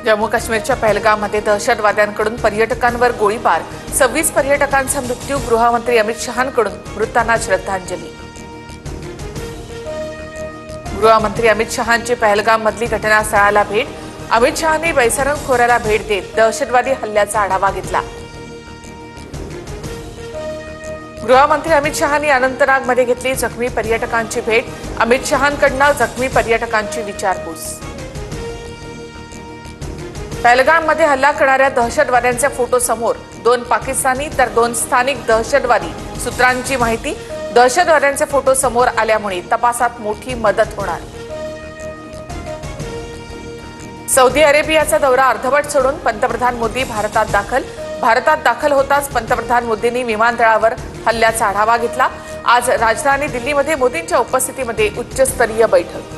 जम्मू काश्मीरच्या पहलगाममध्ये दहशतवाद्यांकडून पर्यटकांवर गोळीबार, 26 पर्यटकांचा मृत्यू, गृहमंत्री अमित शहांकडून मृतांना श्रद्धांजली। गृहमंत्री अमित शहांची पहलगाममधली घटनास्थळाला भेट, अमित शहांनी बैसरम खोऱ्याला भेट देत दहशतवादी हल्ल्याचा आढावा घेतला। गृहमंत्री अमित शहांनी अनंतनागमध्ये घेतली जखमी पर्यटकांची भेट, अमित शहांकडून जखमी पर्यटकांची विचारपूस। पहलगाममध्ये हल्ला करणाऱ्या दहशतवाद्यांचे फोटो समोर, 2 पाकिस्तानी तर 2 स्थानिक दहशतवादी सूत्रांची माहिती, दहशतवाद्यांचे फोटो समोर आल्यामुळे तपासात मोठी मदत होणार। सौदी अरेबियाचा दौरा अर्धवट सोडून पंतप्रधान मोदी भारतात दाखल होताच पंतप्रधान मोदींनी विमानतळावर हल्ल्याचा आढावा घेतला। आज राजधानी दिल्लीमध्ये मोदींच्या उपस्थितीमध्ये उच्चस्तरीय बैठक।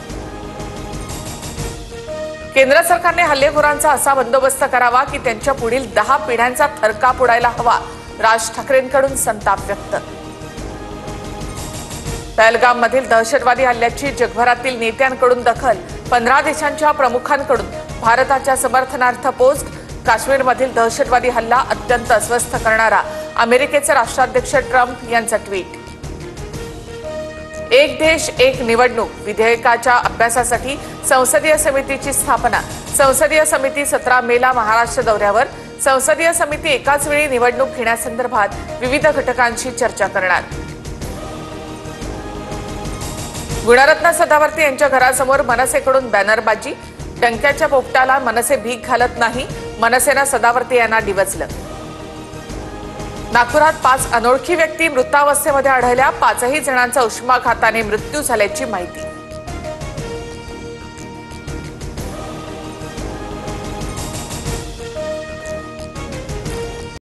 केंद्र सरकारने हल्लेखोरांचा असा बंदोबस्त करावा की त्यांच्या पुढील 10 पिढ्यांचा थरकाप उडायला हवा, राज ठाकरेंकडून संताप व्यक्त। पहलगाममधील दहशतवादी हल्ल्याची जगभरातील नेत्यांकडून दखल, 15 देशांच्या प्रमुखांकडून भारताच्या समर्थनार्थ पोस्ट, काश्मीरमधील दहशतवादी हल्ला अत्यंत अस्वस्थ करणारा, अमेरिकेचे राष्ट्राध्यक्ष ट्रम्प यांचा ट्विट। एक देश एक निवडणूक विधेयकाच्या अभ्यासासाठी संसदीय समितीची स्थापना, संसदीय समिती 17 मेला महाराष्ट्र दौऱ्यावर, संसदीय समिती एकाच वेळी निवडणूक घेण्यासंदर्भात विविध घटकांशी चर्चा करणार। गुणरत्न सदावर्ते यांच्या घरासमोर मनसेकडून बॅनरबाजी, डंक्याच्या पोपटाला मनसे भीक घालत नाही, मनसेनं सदावर्ते यांना डिवचलं। नागपुरात 5 अनोळखी व्यक्ती मृतावस्थेमध्ये आढळल्या, 5ही जणांचा उष्माघाताने मृत्यू झाल्याची माहिती।